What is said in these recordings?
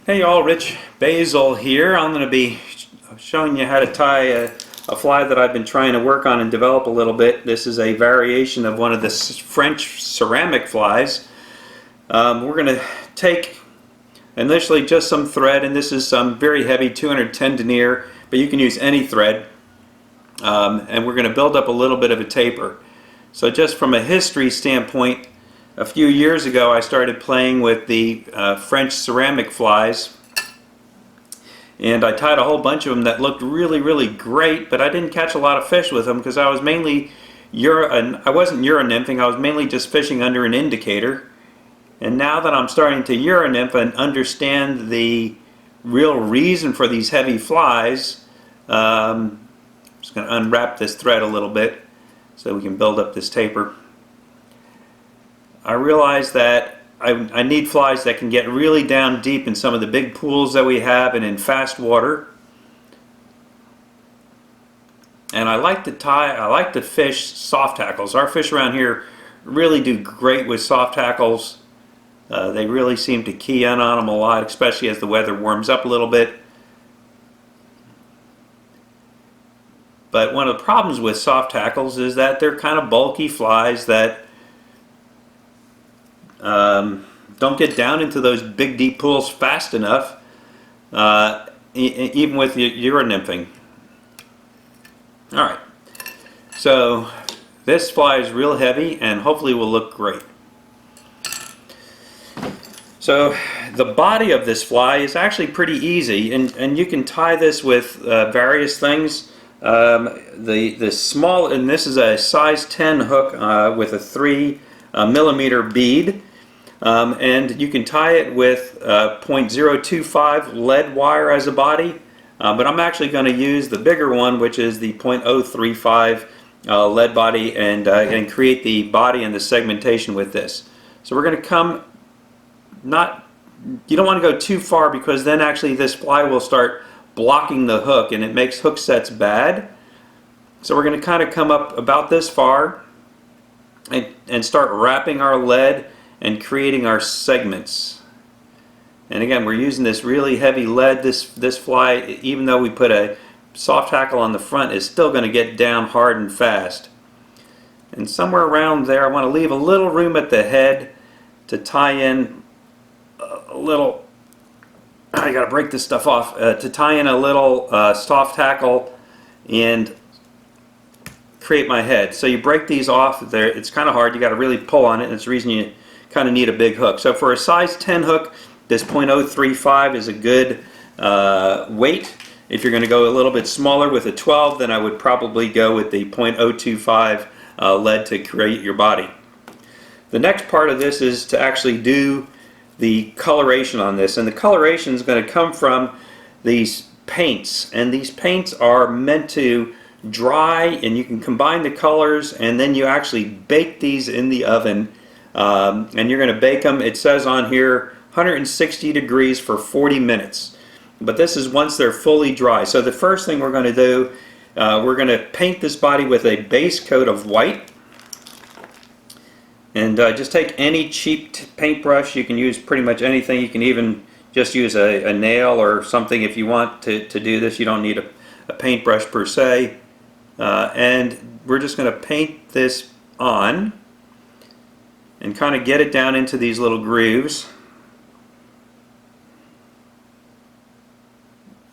Hey y'all, Rich Boesel here. I'm going to be showing you how to tie a fly that I've been trying to work on and develop a little bit. This is a variation of one of the French ceramic flies. We're going to take initially just some thread, and this is some very heavy 210 denier, but you can use any thread. And we're going to build up a little bit of a taper. So just from a history standpoint, a few years ago I started playing with the French ceramic flies, and I tied a whole bunch of them that looked really great, but I didn't catch a lot of fish with them because I was mainly I wasn't Euro-nymphing, I was mainly just fishing under an indicator. And now that I'm starting to Euro-nymph and understand the real reason for these heavy flies, I'm just going to unwrap this thread a little bit so we can build up this taper. I realize that I need flies that can get really down deep in some of the big pools that we have and in fast water. And I like to fish soft tackles. Our fish around here really do great with soft tackles. They really seem to key in on them a lot, especially as the weather warms up a little bit. But one of the problems with soft tackles is that they're kind of bulky flies that don't get down into those big deep pools fast enough, even with Euro-nymphing. Alright, so this fly is real heavy and hopefully will look great. So the body of this fly is actually pretty easy, and you can tie this with various things. The small, and this is a size 10 hook with a 3 millimeter bead, and you can tie it with .025 lead wire as a body, but I'm actually going to use the bigger one, which is the .035 lead body, and create the body and the segmentation with this. So we're going to come, you don't want to go too far, because then actually this fly will start blocking the hook and it makes hook sets bad. So we're going to kind of come up about this far and start wrapping our lead and creating our segments. And again, we're using this really heavy lead. This fly, even though we put a soft tackle on the front, is still going to get down hard and fast. And somewhere around there I want to leave a little room at the head to tie in a little, I gotta break this stuff off, to tie in a little soft tackle and create my head. So you break these off there. It's kind of hard, you got to really pull on it, and it's the reason you kind of need a big hook. So for a size 10 hook, this .035 is a good weight. If you're going to go a little bit smaller with a 12, then I would probably go with the .025 lead to create your body. The next part of this is to actually do the coloration on this, and the coloration is going to come from these paints, and these paints are meant to dry, and you can combine the colors, and then you actually bake these in the oven, and you're going to bake them, it says on here 160 degrees for 40 minutes, but this is once they're fully dry. So the first thing we're going to do, we're going to paint this body with a base coat of white. And just take any cheap paintbrush. You can use pretty much anything. You can even just use a nail or something if you want to do this. You don't need a paintbrush per se. And we're just going to paint this on and kind of get it down into these little grooves.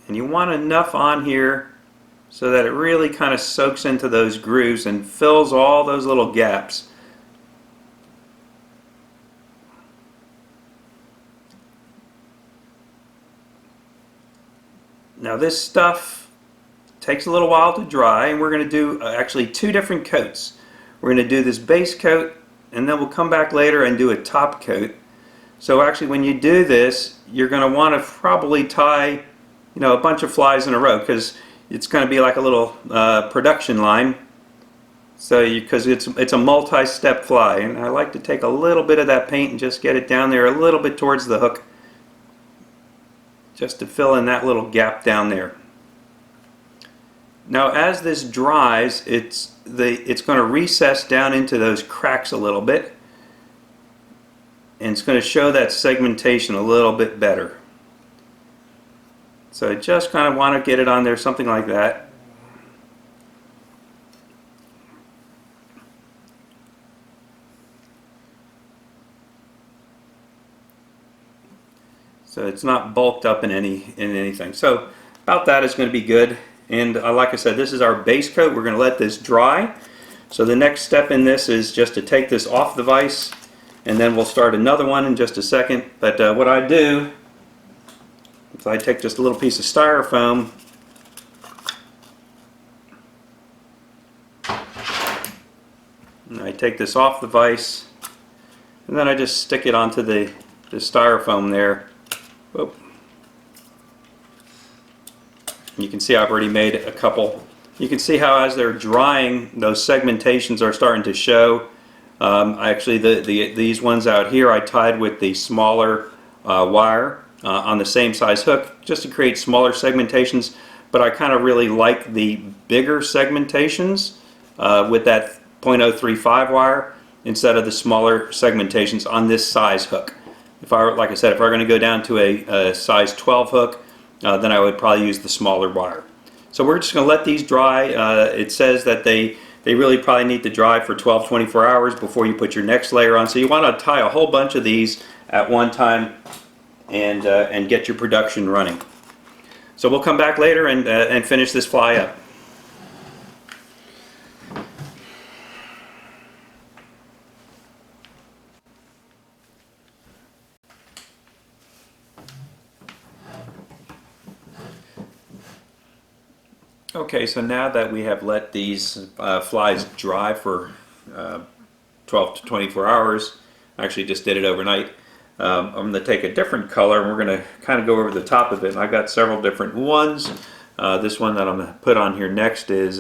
And you want enough on here so that it really kind of soaks into those grooves and fills all those little gaps. Now this stuff takes a little while to dry, and we're going to do actually two different coats. We're going to do this base coat, and then we'll come back later and do a top coat. So actually when you do this, you're going to want to probably tie, a bunch of flies in a row, because it's going to be like a little production line. So because it's a multi-step fly, and I like to take a little bit of that paint and just get it down there a little bit towards the hook, just to fill in that little gap down there. Now as this dries, it's going to recess down into those cracks a little bit, and it's going to show that segmentation a little bit better. So I just kind of want to get it on there, something like that. So it's not bulked up in anything. So about that is going to be good. And like I said, this is our base coat. We're going to let this dry. So the next step in this is just to take this off the vise, and then we'll start another one in just a second. But what I do is I take just a little piece of styrofoam, and I take this off the vise, and then I just stick it onto the styrofoam there. Whoop. You can see I've already made a couple. You can see how as they're drying, those segmentations are starting to show. Actually, these ones out here I tied with the smaller wire on the same size hook just to create smaller segmentations, but I kind of really like the bigger segmentations with that .035 wire instead of the smaller segmentations on this size hook. Like I said, if I were going to go down to a size 12 hook, then I would probably use the smaller wire. So we're just going to let these dry. It says that they really probably need to dry for 12-24 hours before you put your next layer on. So you want to tie a whole bunch of these at one time and get your production running. So we'll come back later and finish this fly up. Okay, so now that we have let these flies dry for 12 to 24 hours, I actually just did it overnight, I'm going to take a different color and we're going to kind of go over the top of it. And I've got several different ones. This one that I'm going to put on here next is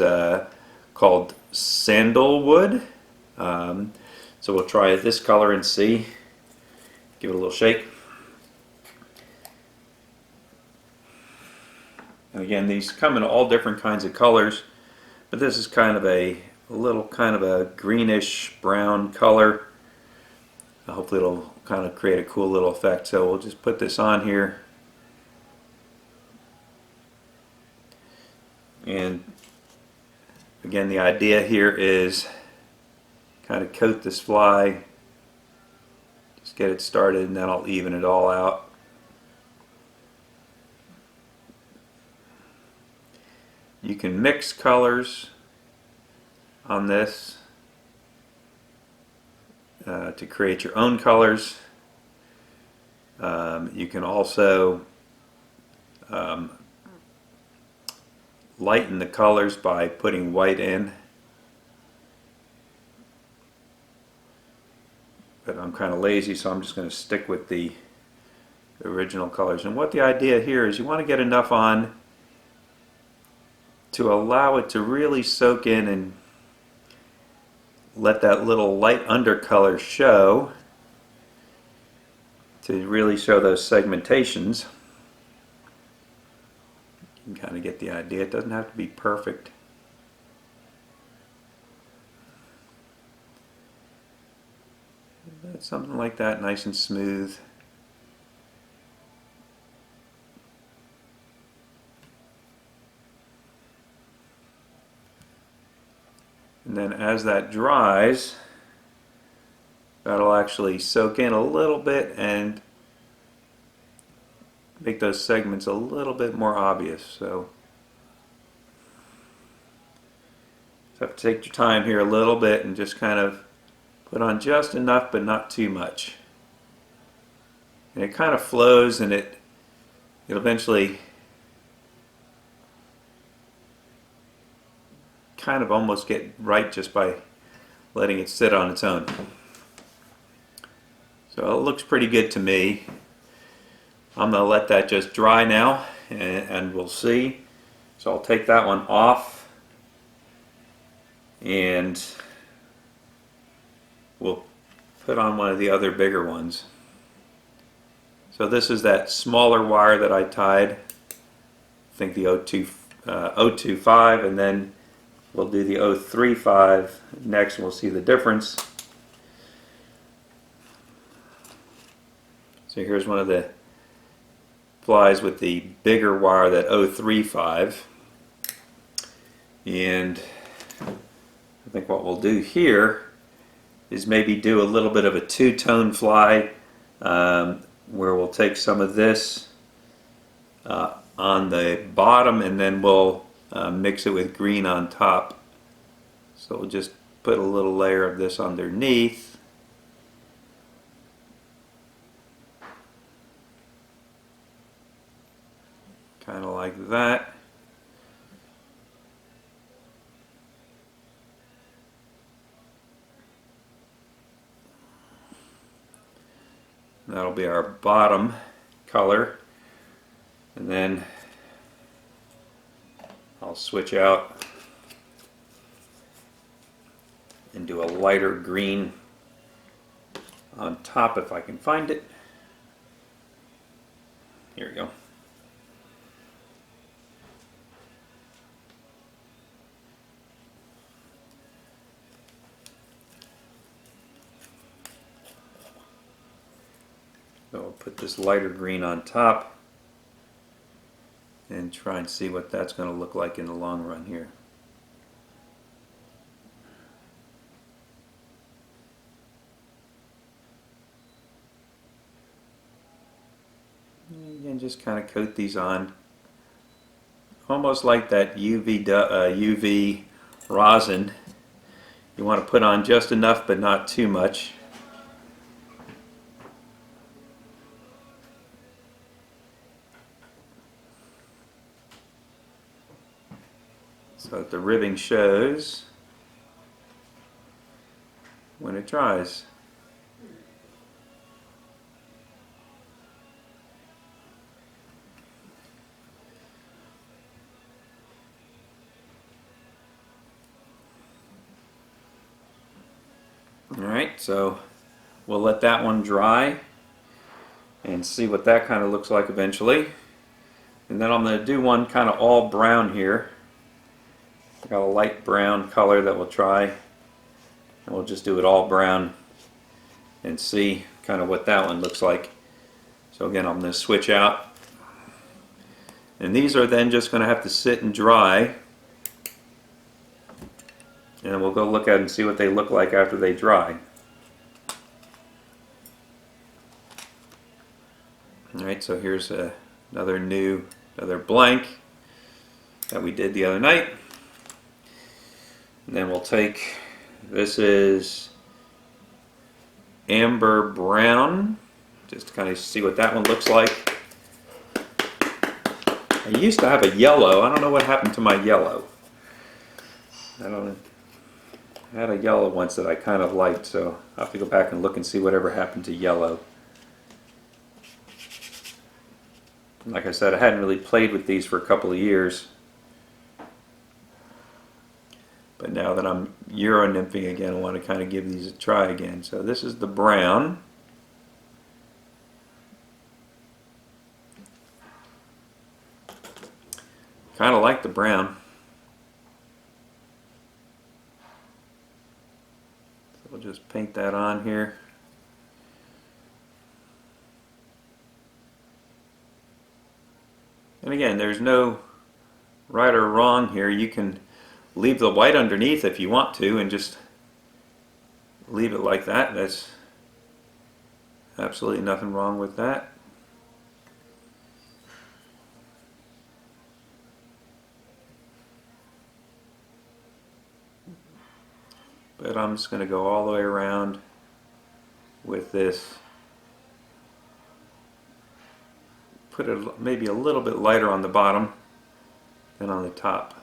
called Sandalwood. So we'll try this color and see. Give it a little shake. And again, these come in all different kinds of colors, but this is kind of a little kind of a greenish brown color. Hopefully it'll kind of create a cool little effect. So we'll just put this on here. And again, the idea here is kind of coat this fly, just get it started, and then I'll even it all out. You can mix colors on this to create your own colors. You can also lighten the colors by putting white in. But I'm kind of lazy, so I'm just going to stick with the original colors. And what the idea here is, you want to get enough on to allow it to really soak in and let that little light undercolor show, to really show those segmentations. You can kind of get the idea. It doesn't have to be perfect. But something like that, nice and smooth. And then as that dries, that'll actually soak in a little bit and make those segments a little bit more obvious. So you have to take your time here a little bit and just kind of put on just enough, but not too much. And it kind of flows, and it'll eventually kind of almost get right just by letting it sit on its own. So it looks pretty good to me. I'm going to let that just dry now, and we'll see. So I'll take that one off, and we'll put on one of the other bigger ones. So this is that smaller wire that I tied, I think the 025, and then we'll do the 035 next, and we'll see the difference. So here's one of the flies with the bigger wire, that 035. And I think what we'll do here is maybe do a little bit of a two-tone fly, where we'll take some of this on the bottom and then we'll mix it with green on top. So we'll just put a little layer of this underneath. Kind of like that. That'll be our bottom color. And then I'll switch out and do a lighter green on top if I can find it. Here we go. So I'll put this lighter green on top and try and see what that's going to look like in the long run here. And just kind of coat these on, almost like that UV rosin. You want to put on just enough but not too much. So that the ribbing shows when it dries. Alright, so we'll let that one dry and see what that kind of looks like eventually. And then I'm going to do one kind of all brown here. I got a light brown color that we'll try, and we'll just do it all brown and see kind of what that one looks like. So again, I'm going to switch out, and these are then just going to have to sit and dry, and we'll go look at and see what they look like after they dry. Alright, so here's another blank that we did the other night. And then we'll take, this is amber brown, just to kind of see what that one looks like. I used to have a yellow. I don't know what happened to my yellow. I had a yellow once that I kind of liked, so I'll have to go back and look and see whatever happened to yellow. Like I said, I hadn't really played with these for a couple of years. But now that I'm Euro nymphing again, I want to kind of give these a try again. So this is the brown. Kind of like the brown. So we'll just paint that on here. And again, there's no right or wrong here. You can leave the white underneath if you want to and just leave it like that. That's absolutely nothing wrong with that. But I'm just going to go all the way around with this. Put it maybe a little bit lighter on the bottom than on the top.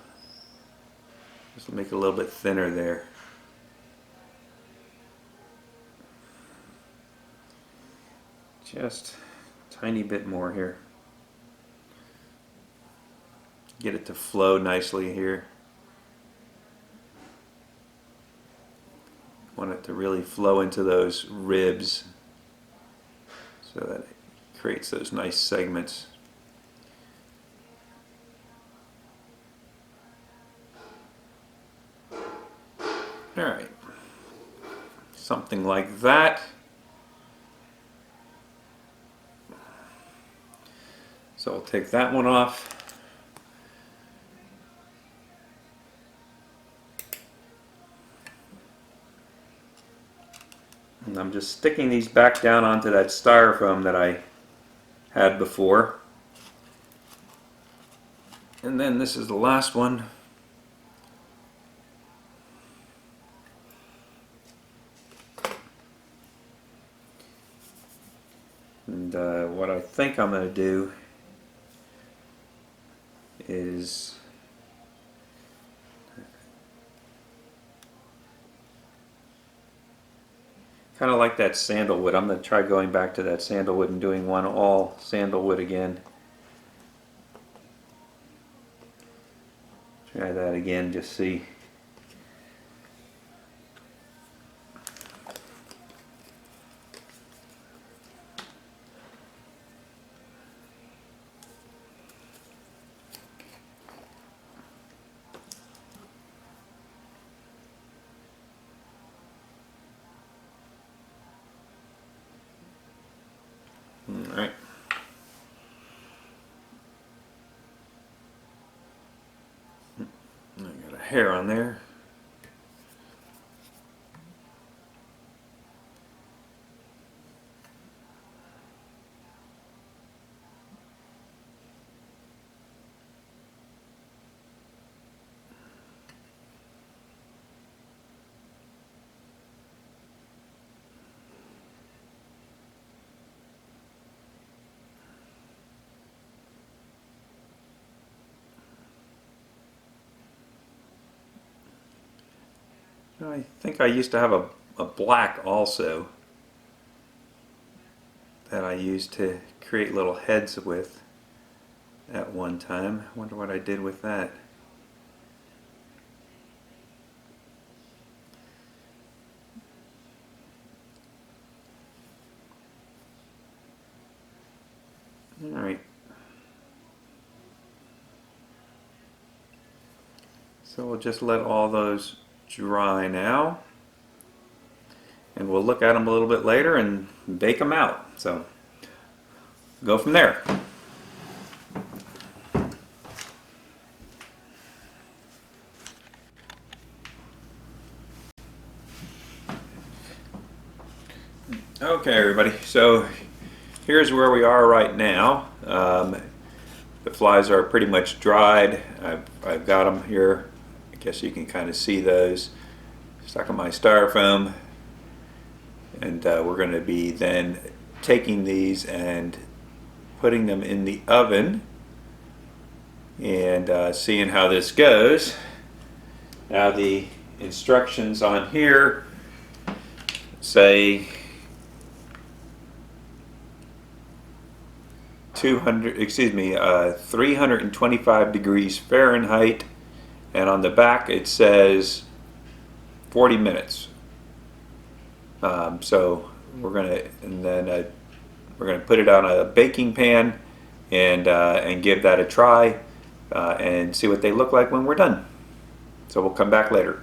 Just to make it a little bit thinner there. Just a tiny bit more here. Get it to flow nicely here. Want it to really flow into those ribs so that it creates those nice segments. Alright, something like that. So we'll take that one off. And I'm just sticking these back down onto that styrofoam that I had before. And then this is the last one. And what I think I'm going to do is kind of like that sandalwood. I'm going to try going back to that sandalwood and doing one all sandalwood again. Try that again, just see. Alright. I got a hair on there. I think I used to have a black also that I used to create little heads with at one time. I wonder what I did with that. Alright. So we'll just let all those dry now, and we'll look at them a little bit later and bake them out. So go from there. Okay, everybody, so here's where we are right now. The flies are pretty much dried. I've got them here. I guess you can kind of see those stuck in my styrofoam, and we're going to be then taking these and putting them in the oven and seeing how this goes. Now the instructions on here say 325 degrees Fahrenheit, and on the back it says 40 minutes. So we're gonna put it on a baking pan and give that a try and see what they look like when we're done. So we'll come back later.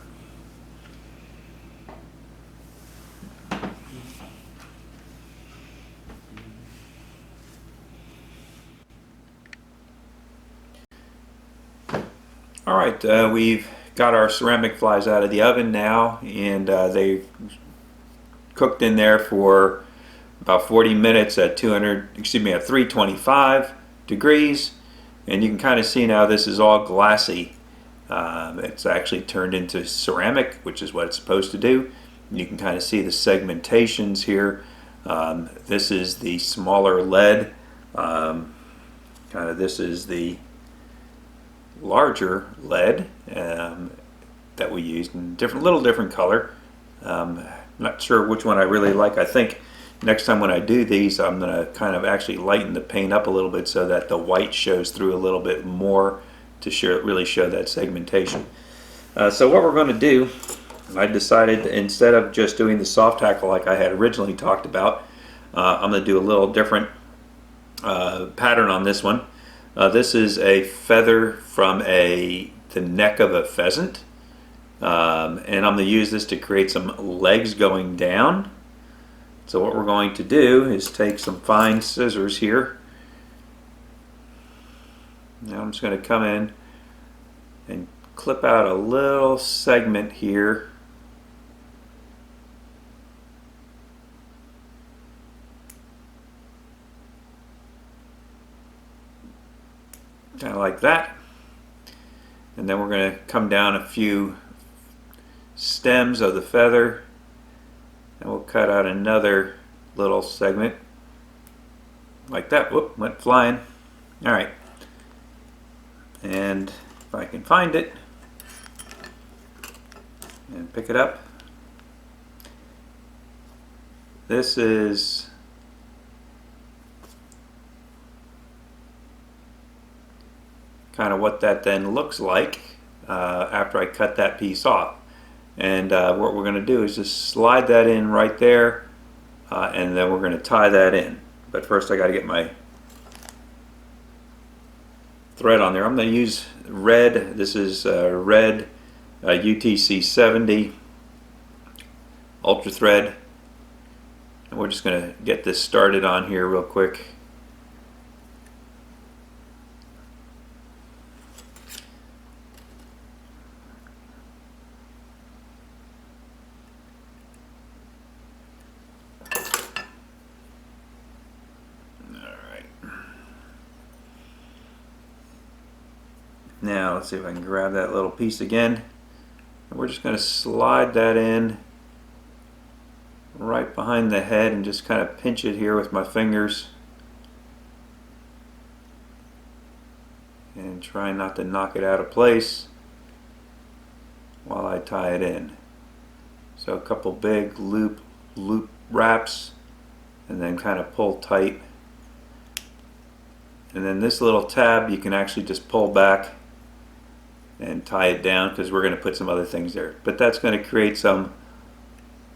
Alright, we've got our ceramic flies out of the oven now, and they've cooked in there for about 40 minutes at 325 degrees, and you can kind of see now this is all glassy. It's actually turned into ceramic, which is what it's supposed to do. You can kind of see the segmentations here. This is the smaller lead. This is the larger lead that we used in little different color. Not sure which one I really like. I think next time when I do these, I'm going to kind of actually lighten the paint up a little bit so that the white shows through a little bit more to really show that segmentation. So what we're going to do, I decided instead of just doing the soft tackle like I had originally talked about, I'm going to do a little different pattern on this one. This is a feather from the neck of a pheasant, and I'm going to use this to create some legs going down. So what we're going to do is take some fine scissors here I'm just going to come in and clip out a little segment here. Kind of like that. And then we're going to come down a few stems of the feather, and we'll cut out another little segment like that. Whoop, went flying. Alright, and if I can find it and pick it up, this is kind of what that then looks like after I cut that piece off. And what we're going to do is just slide that in right there, and then we're going to tie that in. But first I got to get my thread on there. I'm going to use red. This is red UTC 70 ultra thread, and we're just going to get this started on here real quick. Now let's see if I can grab that little piece again. And we're just going to slide that in right behind the head and just kind of pinch it here with my fingers. And try not to knock it out of place while I tie it in. So a couple big loop wraps, and then kind of pull tight. And then this little tab you can actually just pull back and tie it down, because we're going to put some other things there. But that's going to create some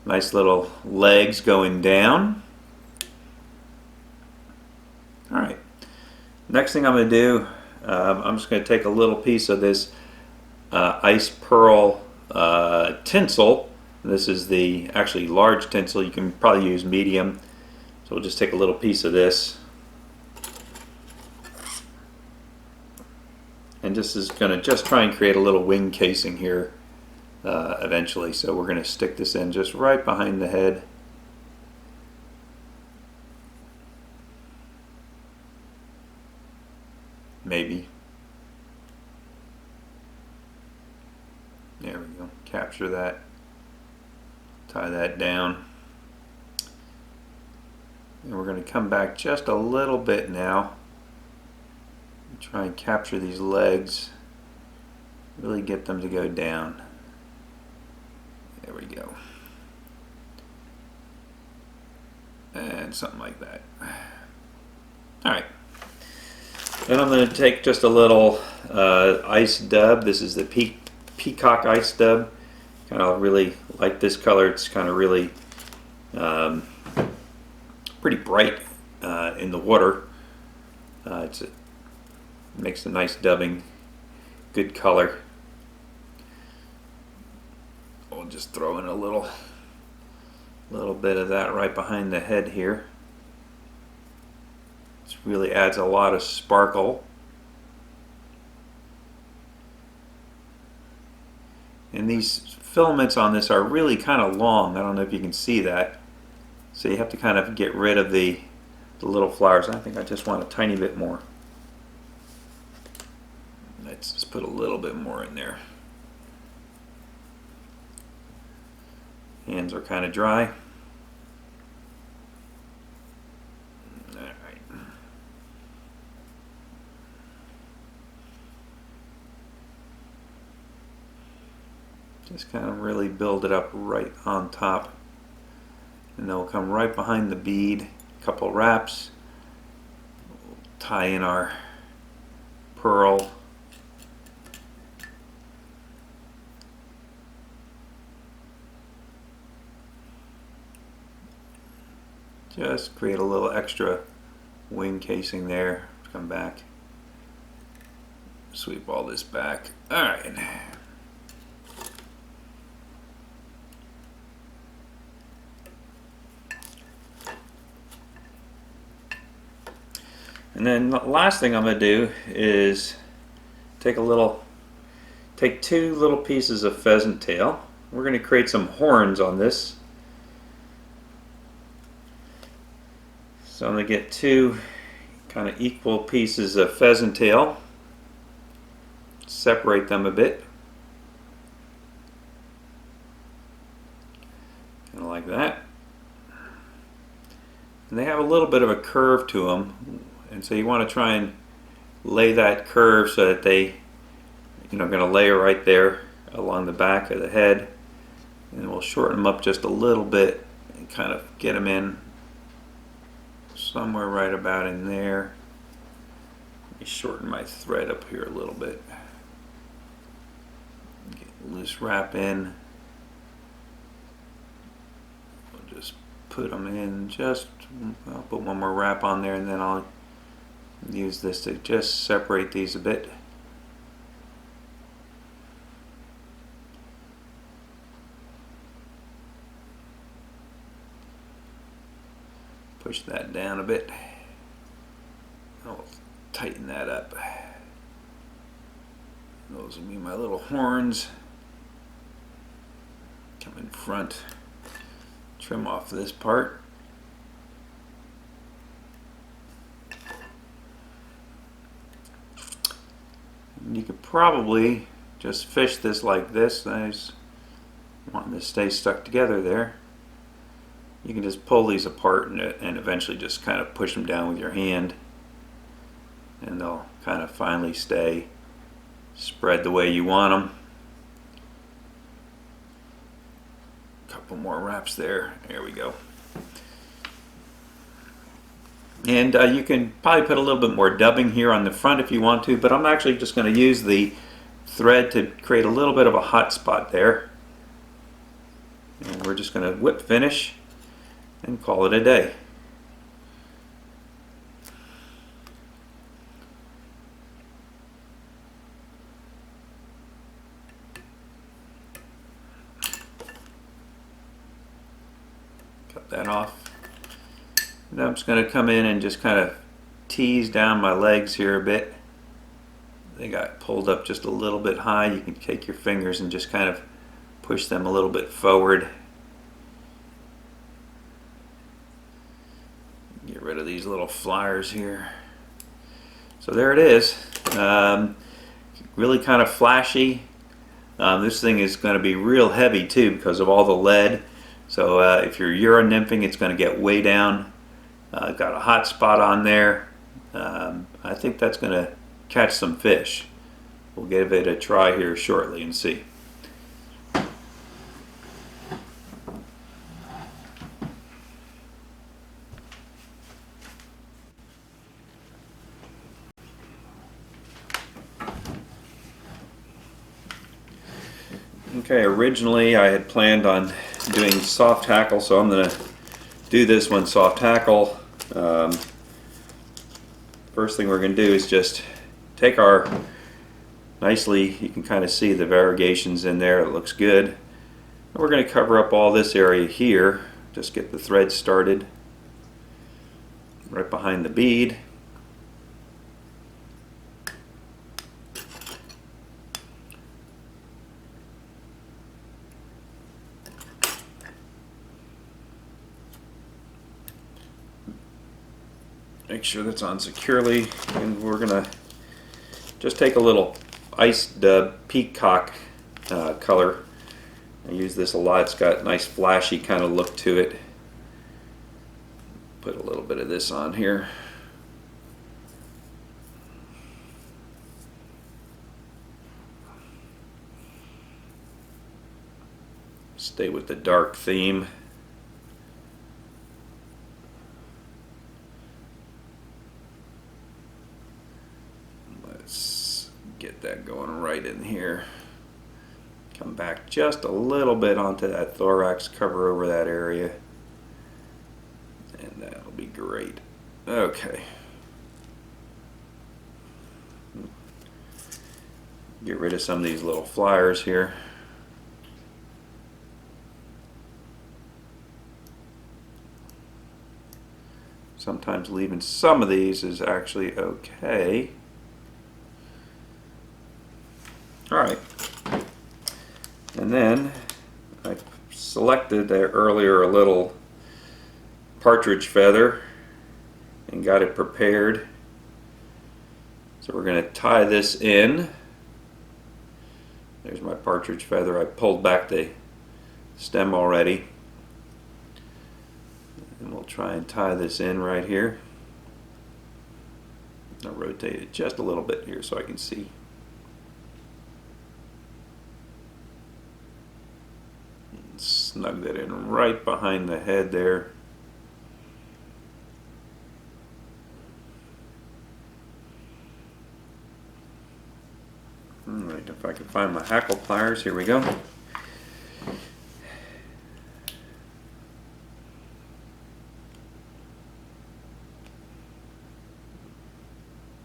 nice little legs going down. Alright, next thing I'm going to do, I'm just going to take a little piece of this ice pearl tinsel. This is the actually large tinsel. You can probably use medium. So we'll just take a little piece of this. And this is going to just try and create a little wing casing here eventually. So we're going to stick this in just right behind the head. Maybe. There we go. Capture that. Tie that down. And we're going to come back just a little bit now. Try and capture these legs, really get them to go down. There we go. And something like that. Alright. Then I'm going to take just a little ice dub. This is the peacock ice dub. Kind of really like this color. It's kind of really pretty bright in the water. Makes a nice dubbing, good color. We'll just throw in a little bit of that right behind the head here. This really adds a lot of sparkle. And these filaments on this are really kind of long. I don't know if you can see that. So you have to kind of get rid of the little flowers. I think I just want a tiny bit more. Let's just put a little bit more in there. Hands are kind of dry. Alright. Just kind of really build it up right on top. And then we'll come right behind the bead, a couple wraps, tie in our pearl. Just create a little extra wing casing there. Come back. Sweep all this back. Alright. And then the last thing I'm going to do is take two little pieces of pheasant tail. We're going to create some horns on this. So I'm going to get two kind of equal pieces of pheasant tail, separate them a bit, kind of like that. And they have a little bit of a curve to them, and so you want to try and lay that curve so that they, going to layer right there along the back of the head, and we'll shorten them up just a little bit and kind of get them in somewhere right about in there. Let me shorten my thread up here a little bit. Get loose wrap in. We'll just put them in. I'll put one more wrap on there, and then I'll use this to just separate these a bit. Push that down a bit. I'll tighten that up. Those will be my little horns. Come in front. Trim off this part. And you could probably just fish this like this. I just want this to stay stuck together there. You can just pull these apart and eventually just kind of push them down with your hand, and they'll kind of finally stay spread the way you want them. A couple more wraps there. There we go. And you can probably put a little bit more dubbing here on the front if you want to, but I'm actually just going to use the thread to create a little bit of a hot spot there. And we're just going to whip finish and call it a day. Cut that off. And I'm just going to come in and just kind of tease down my legs here a bit. They got pulled up just a little bit high. You can take your fingers and just kind of push them a little bit forward. Get rid of these little flyers here. So there it is. Really kind of flashy. This thing is going to be real heavy too because of all the lead. So if you're Euro nymphing, it's going to get way down. Got a hot spot on there. I think that's going to catch some fish. We'll give it a try here shortly and see. Okay, originally I had planned on doing soft tackle, so I'm going to do this one soft tackle. First thing we're going to do is just take our nicely, you can kind of see the variegations in there, it looks good. And we're going to cover up all this area here, just get the thread started right behind the bead. Make sure that's on securely, and we're gonna just take a little iced peacock color. I use this a lot. It's got a nice flashy kind of look to it. Put a little bit of this on here. Stay with the dark theme. Get that going right in here. Come back just a little bit onto that thorax, cover over that area, and that'll be great. Okay. Get rid of some of these little flyers here. Sometimes leaving some of these is actually okay. Alright, and then I selected there earlier a little partridge feather and got it prepared. So we're going to tie this in. There's my partridge feather. I pulled back the stem already. And we'll try and tie this in right here. I'll rotate it just a little bit here so I can see. And snug that in right behind the head there. Alright, if I can find my hackle pliers, here we go.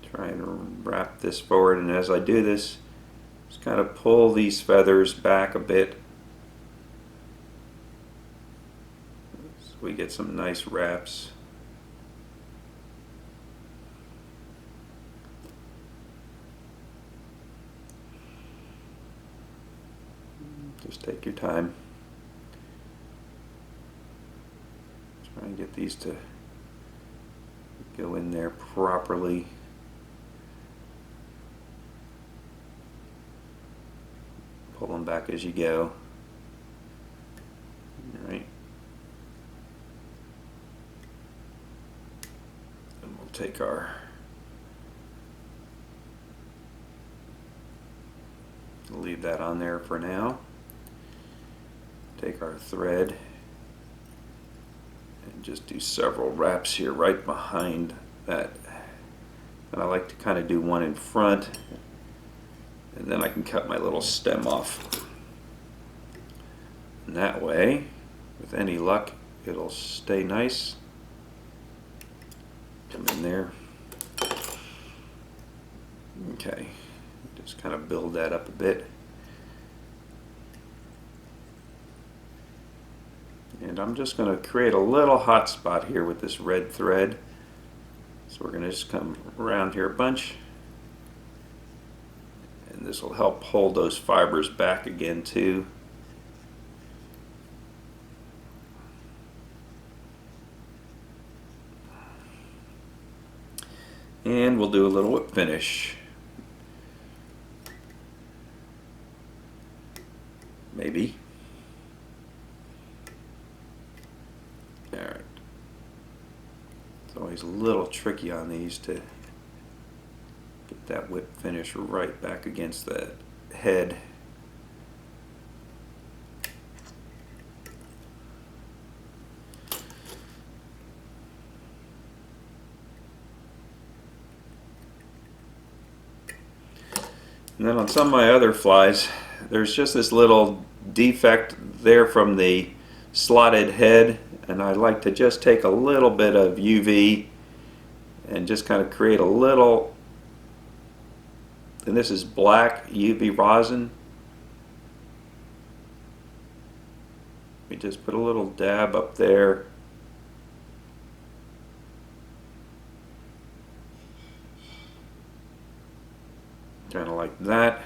Try and wrap this forward, and as I do this, just kind of pull these feathers back a bit so we get some nice wraps. Just take your time. Try and get these to go in there properly. Pull them back as you go. All right. And we'll take our leave that on there for now. Take our thread and just do several wraps here right behind that. And I like to kind of do one in front, and then I can cut my little stem off. And that way, with any luck, it'll stay nice. Come in there. Okay, just kind of build that up a bit. And I'm just going to create a little hot spot here with this red thread. So we're going to just come around here a bunch. And this will help hold those fibers back again too. And we'll do a little whip finish. Maybe. Alright. It's always a little tricky on these to get that whip finish right back against that head. And then on some of my other flies, there's just this little defect there from the slotted head, and I like to just take a little bit of UV and just kind of create a little, and this is black UV rosin. We just put a little dab up there. Kind of like that.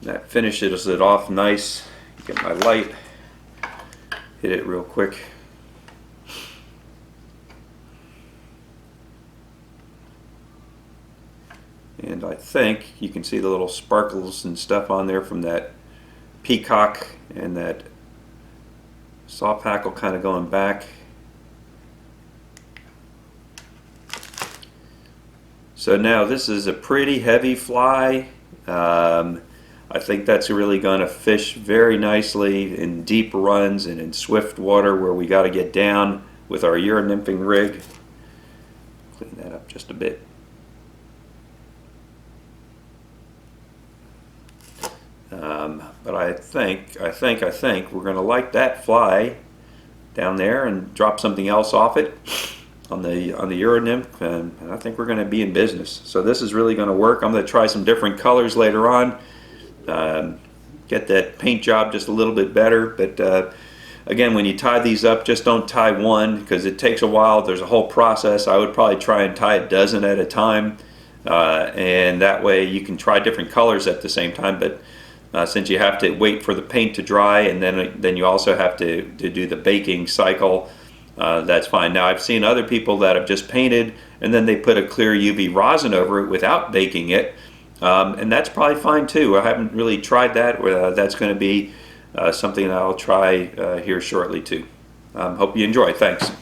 That finishes it off nice. Get my light, hit it real quick. And I think you can see the little sparkles and stuff on there from that peacock and that soft hackle kind of going back. So now this is a pretty heavy fly. I think that's really going to fish very nicely in deep runs and in swift water where we got to get down with our Euro nymphing rig. Clean that up just a bit. But I think we're going to like that fly down there and drop something else off it on the Euro nymph, and I think we're going to be in business. So this is really going to work. I'm going to try some different colors later on. Get that paint job just a little bit better, but again, when you tie these up, just don't tie one because it takes a while. There's a whole process. I would probably try and tie a dozen at a time. and that way you can try different colors at the same time. But since you have to wait for the paint to dry, and then you also have to do the baking cycle, that's fine. Now I've seen other people that have just painted and then they put a clear UV rosin over it without baking it, and that's probably fine too. I haven't really tried that. That's going to be something that I'll try here shortly too. Hope you enjoy. Thanks.